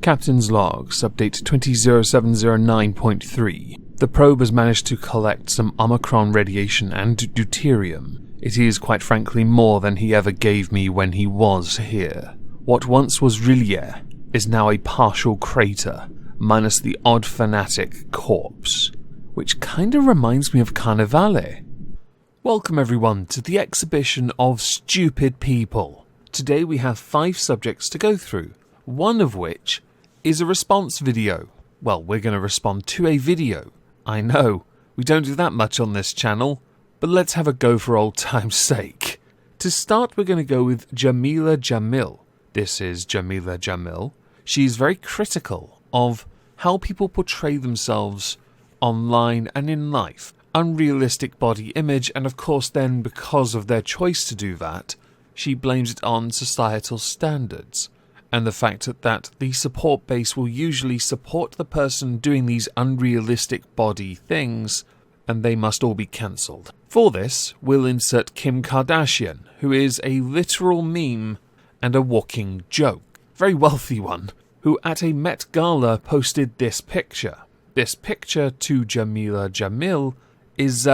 Captain's Logs, update 200709.3. The probe has managed to collect some Omicron radiation and deuterium. It is, quite frankly, more than he ever gave me when he was here. What once was Rillier is now a partial crater, minus the odd fanatic corpse, which kinda reminds me of Carnivale. Welcome everyone to the exhibition of stupid people. Today we have 5 subjects to go through, one of which is a response video. Well, we're going to respond to a video. I know, we don't do that much on this channel, but let's have a go for old time's sake. To start, we're going to go with Jameela Jamil. This is Jameela Jamil. She's very critical of how people portray themselves online and in life. Unrealistic body image, and of course then, because of their choice to do that, she blames it on societal standards, and the fact that the support base will usually support the person doing these unrealistic body things, and they must all be cancelled. For this, we'll insert Kim Kardashian, who is a literal meme and a walking joke. Very wealthy one, who at a Met Gala posted this picture. This picture to Jameela Jamil is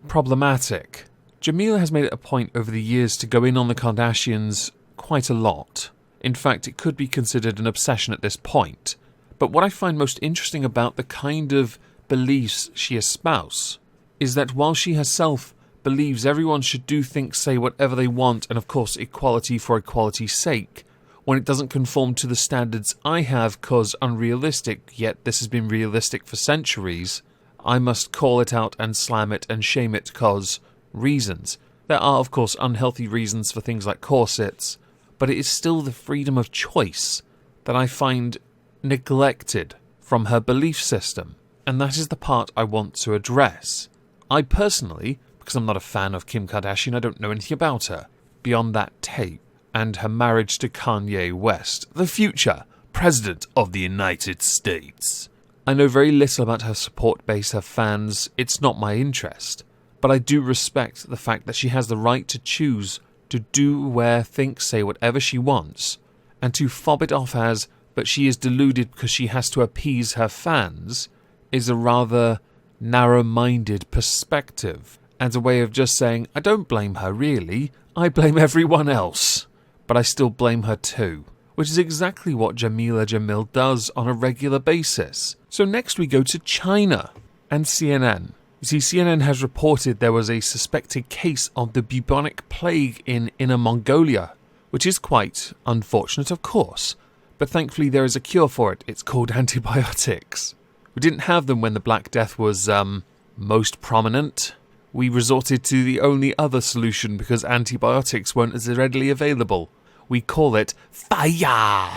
problematic. Jameela has made it a point over the years to go in on the Kardashians quite a lot. In fact, it could be considered an obsession at this point. But what I find most interesting about the kind of beliefs she espouses is that while she herself believes everyone should do, think, say whatever they want, and of course equality for equality's sake, when it doesn't conform to the standards I have cause unrealistic, yet this has been realistic for centuries, I must call it out and slam it and shame it cause reasons. There are of course unhealthy reasons for things like corsets, but it is still the freedom of choice that I find neglected from her belief system, and that is the part I want to address. I personally, because I'm not a fan of Kim Kardashian, I don't know anything about her, beyond that tape, and her marriage to Kanye West, the future President of the United States. I know very little about her support base, her fans, it's not my interest, but I do respect the fact that she has the right to choose to do, wear, think, say whatever she wants, and to fob it off as, but she is deluded because she has to appease her fans, is a rather narrow-minded perspective, and a way of just saying, I don't blame her really, I blame everyone else, but I still blame her too, which is exactly what Jameela Jamil does on a regular basis. So next we go to China and CNN. You see, CNN has reported there was a suspected case of the bubonic plague in Inner Mongolia, which is quite unfortunate, of course, but thankfully there is a cure for it. It's called antibiotics. We didn't have them when the Black Death was most prominent. We resorted to the only other solution because antibiotics weren't as readily available. We call it fire.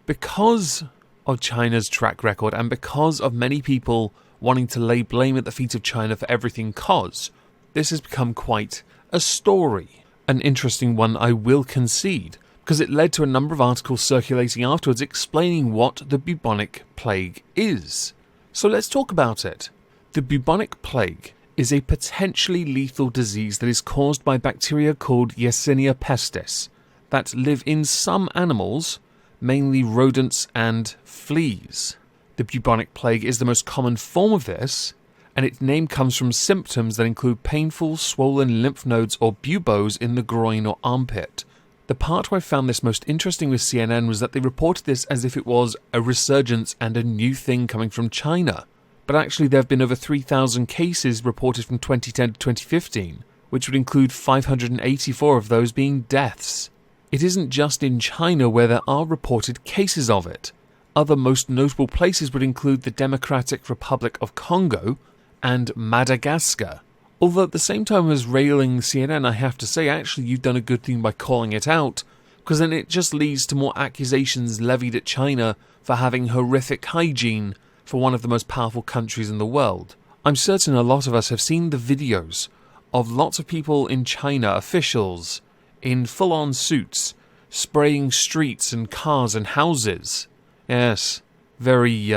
Because of China's track record and because of many people wanting to lay blame at the feet of China for everything cause, this has become quite a story. An interesting one, I will concede, because it led to a number of articles circulating afterwards explaining what the bubonic plague is. So let's talk about it. The bubonic plague is a potentially lethal disease that is caused by bacteria called Yersinia pestis that live in some animals, mainly rodents and fleas. The bubonic plague is the most common form of this, and its name comes from symptoms that include painful, swollen lymph nodes or buboes in the groin or armpit. The part where I found this most interesting with CNN was that they reported this as if it was a resurgence and a new thing coming from China. But actually there have been over 3,000 cases reported from 2010 to 2015, which would include 584 of those being deaths. It isn't just in China where there are reported cases of it. Other most notable places would include the Democratic Republic of Congo and Madagascar. Although at the same time as railing CNN, I have to say actually you've done a good thing by calling it out, because then it just leads to more accusations levied at China for having horrific hygiene for one of the most powerful countries in the world. I'm certain a lot of us have seen the videos of lots of people in China, officials, in full-on suits, spraying streets and cars and houses. Yes, very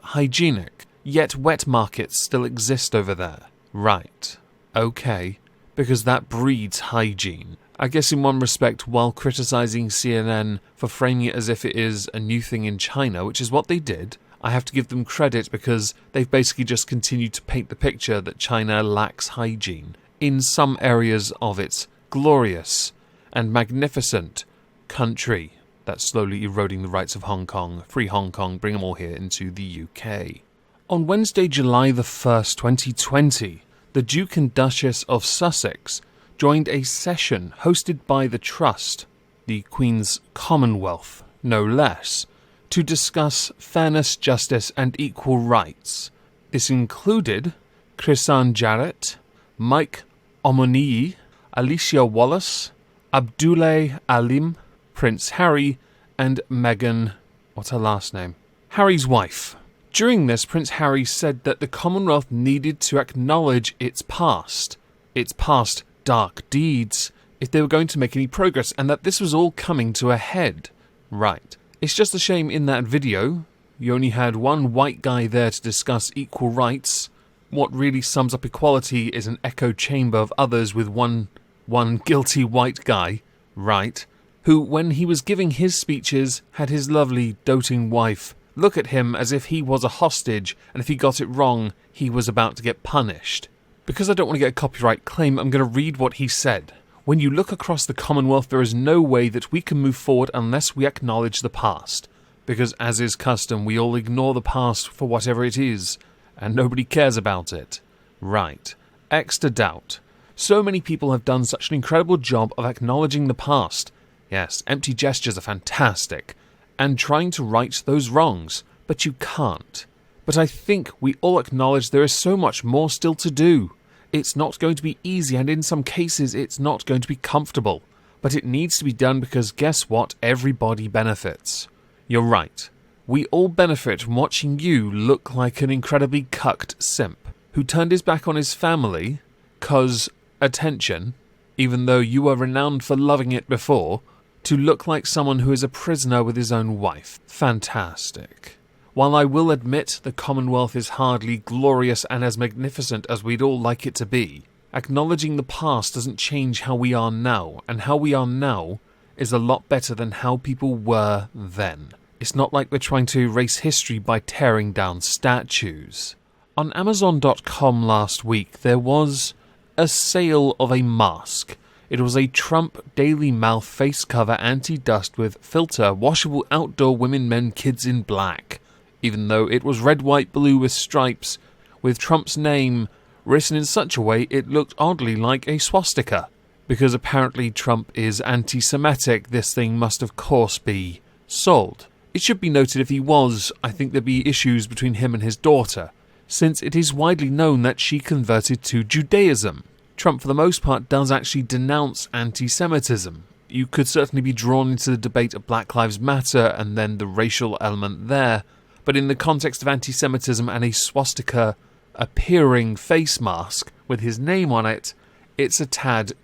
hygienic. Yet wet markets still exist over there. Right. Okay. Because that breeds hygiene. I guess in one respect, while criticising CNN for framing it as if it is a new thing in China, which is what they did, I have to give them credit because they've basically just continued to paint the picture that China lacks hygiene in some areas of its glorious and magnificent country that's slowly eroding the rights of Hong Kong. Free Hong Kong, bring them all here into the UK. On Wednesday, July the 1st, 2020, the Duke and Duchess of Sussex joined a session hosted by the Trust, the Queen's Commonwealth, no less, to discuss fairness, justice and equal rights. This included Chrisan Jarrett, Mike Omoniyi, Alicia Wallace, Abdoulaye Alim, Prince Harry and Meghan, what's her last name? Harry's wife. During this, Prince Harry said that the Commonwealth needed to acknowledge its past dark deeds, if they were going to make any progress, and that this was all coming to a head. Right. It's just a shame in that video, you only had one white guy there to discuss equal rights. What really sums up equality is an echo chamber of others with one guilty white guy, right, who, when he was giving his speeches, had his lovely, doting wife look at him as if he was a hostage, and if he got it wrong, he was about to get punished. Because I don't want to get a copyright claim, I'm going to read what he said. When you look across the Commonwealth, there is no way that we can move forward unless we acknowledge the past. Because, as is custom, we all ignore the past for whatever it is, and nobody cares about it. Right. Extra doubt. So many people have done such an incredible job of acknowledging the past. Yes, empty gestures are fantastic, and trying to right those wrongs, but you can't. But I think we all acknowledge there is so much more still to do. It's not going to be easy, and in some cases it's not going to be comfortable. But it needs to be done because guess what? Everybody benefits. You're right. We all benefit from watching you look like an incredibly cucked simp who turned his back on his family 'cause attention, even though you were renowned for loving it before, to look like someone who is a prisoner with his own wife. Fantastic. While I will admit the Commonwealth is hardly glorious and as magnificent as we'd all like it to be, acknowledging the past doesn't change how we are now, and how we are now is a lot better than how people were then. It's not like we're trying to erase history by tearing down statues. On Amazon.com last week, there was a sale of a mask. It was a Trump Daily Mouth face cover anti-dust with filter, washable outdoor women, men, kids in black. Even though it was red, white, blue with stripes, with Trump's name written in such a way it looked oddly like a swastika. Because apparently Trump is anti-Semitic, this thing must of course be sold. It should be noted if he was, I think there'd be issues between him and his daughter, since it is widely known that she converted to Judaism. Trump, for the most part, does actually denounce anti-Semitism. You could certainly be drawn into the debate of Black Lives Matter and then the racial element there, but in the context of anti-Semitism and a swastika-appearing face mask with his name on it, it's a tad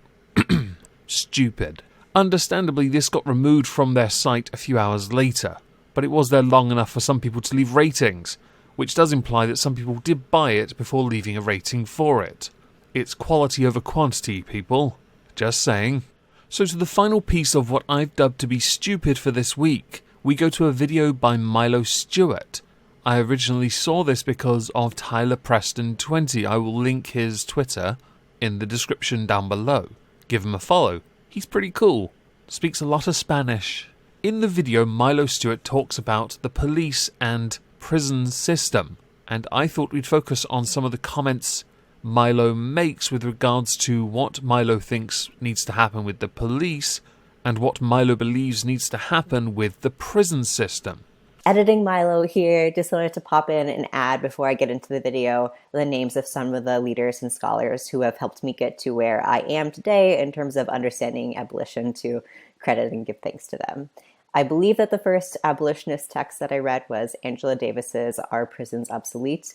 stupid. Understandably, this got removed from their site a few hours later, but it was there long enough for some people to leave ratings, which does imply that some people did buy it before leaving a rating for it. It's quality over quantity, people. Just saying. So to the final piece of what I've dubbed to be stupid for this week, we go to a video by Milo Stewart. I originally saw this because of Tyler Preston 20. I will link his Twitter in the description down below. Give him a follow. He's pretty cool. Speaks a lot of Spanish. In the video, Milo Stewart talks about the police and prison system, and I thought we'd focus on some of the comments Milo makes with regards to what Milo thinks needs to happen with the police and what Milo believes needs to happen with the prison system. Editing Milo here, just wanted to pop in and add before I get into the video the names of some of the leaders and scholars who have helped me get to where I am today in terms of understanding abolition, to credit and give thanks to them. I believe that the first abolitionist text that I read was Angela Davis's Are Prisons Obsolete?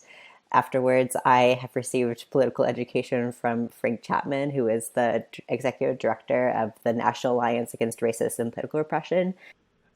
Afterwards, I have received political education from Frank Chapman, who is the executive director of the National Alliance Against Racist and Political Repression.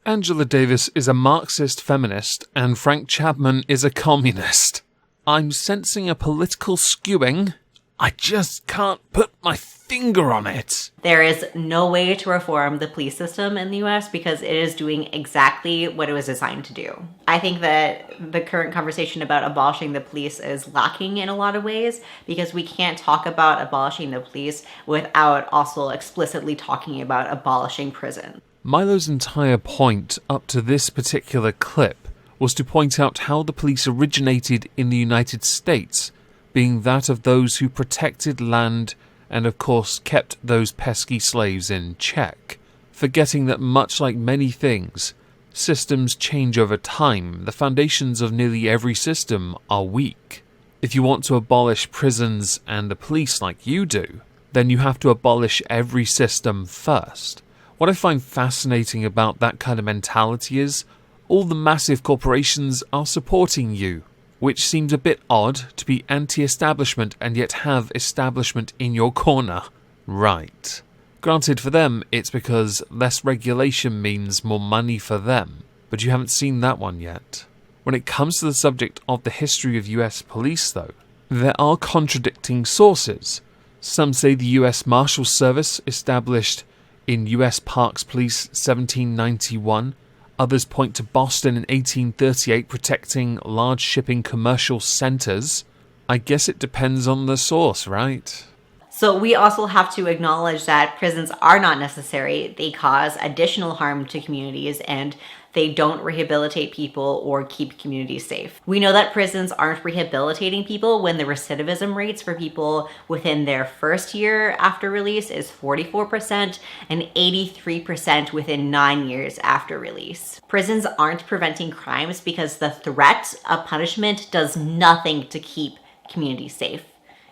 Angela Davis is a Marxist feminist, and Frank Chapman is a communist. I'm sensing a political skewing I just can't put my finger on it. There is no way to reform the police system in the US because it is doing exactly what it was designed to do. I think that the current conversation about abolishing the police is lacking in a lot of ways because we can't talk about abolishing the police without also explicitly talking about abolishing prison. Milo's entire point up to this particular clip was to point out how the police originated in the United States, being that of those who protected land and of course kept those pesky slaves in check, forgetting that much like many things, systems change over time. The foundations of nearly every system are weak. If you want to abolish prisons and the police like you do, then you have to abolish every system first. What I find fascinating about that kind of mentality is all the massive corporations are supporting you, which seems a bit odd to be anti-establishment and yet have establishment in your corner. Right. Granted, for them, it's because less regulation means more money for them, but you haven't seen that one yet. When it comes to the subject of the history of US police, though, there are contradicting sources. Some say the US Marshal Service established in US Parks Police 1791, others point to Boston in 1838 protecting large shipping commercial centers. I guess it depends on the source, right? So we also have to acknowledge that prisons are not necessary. They cause additional harm to communities and they don't rehabilitate people or keep communities safe. We know that prisons aren't rehabilitating people when the recidivism rates for people within their first year after release is 44% and 83% within 9 years after release. Prisons aren't preventing crimes because the threat of punishment does nothing to keep communities safe.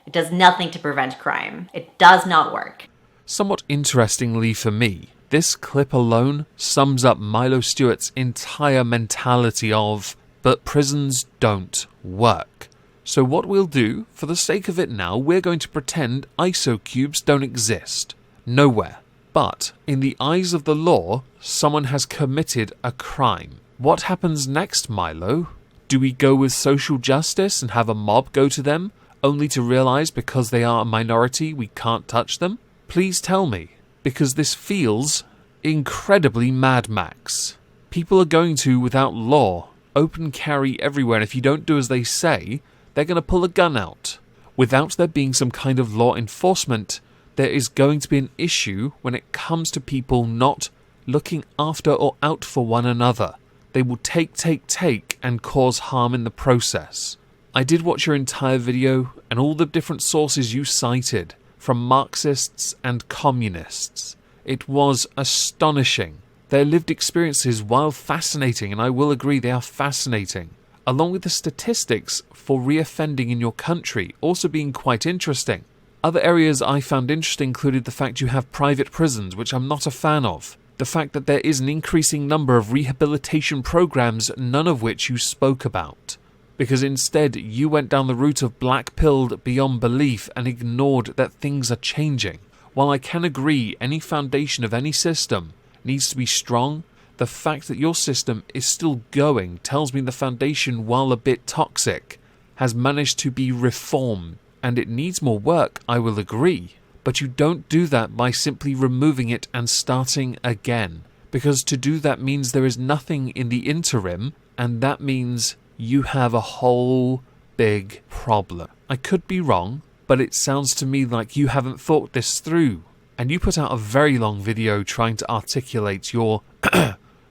It does nothing to prevent crime. It does not work. Somewhat interestingly for me, this clip alone sums up Milo Stewart's entire mentality of, but prisons don't work. So what we'll do, for the sake of it now, we're going to pretend ISO cubes don't exist. Nowhere. But, in the eyes of the law, someone has committed a crime. What happens next, Milo? Do we go with social justice and have a mob go to them, only to realise because they are a minority we can't touch them? Please tell me, because this feels incredibly Mad Max. People are going to, without law, open carry everywhere, and if you don't do as they say, they're going to pull a gun out. Without there being some kind of law enforcement, there is going to be an issue when it comes to people not looking after or out for one another. They will take, and cause harm in the process. I did watch your entire video, and all the different sources you cited, from Marxists and communists. It was astonishing. Their lived experiences, while fascinating, and I will agree they are fascinating, along with the statistics for reoffending in your country also being quite interesting. Other areas I found interesting included the fact you have private prisons, which I'm not a fan of. The fact that there is an increasing number of rehabilitation programs, none of which you spoke about. Because instead you went down the route of black-pilled beyond belief and ignored that things are changing. While I can agree any foundation of any system needs to be strong, the fact that your system is still going tells me the foundation, while a bit toxic, has managed to be reformed. And it needs more work, I will agree. But you don't do that by simply removing it and starting again. Because to do that means there is nothing in the interim, and that means you have a whole big problem. I could be wrong, but it sounds to me like you haven't thought this through. And you put out a very long video trying to articulate your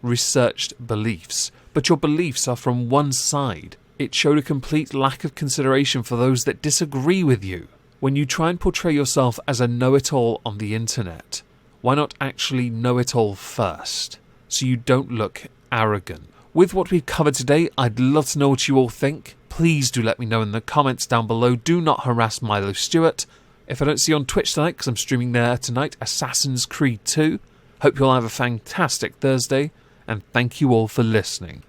researched beliefs. But your beliefs are from one side. It showed a complete lack of consideration for those that disagree with you. When you try and portray yourself as a know-it-all on the internet, why not actually know it all first, so you don't look arrogant? With what we've covered today, I'd love to know what you all think. Please do let me know in the comments down below. Do not harass Milo Stewart. If I don't see you on Twitch tonight, because I'm streaming there tonight, Assassin's Creed 2. Hope you all have a fantastic Thursday, and thank you all for listening.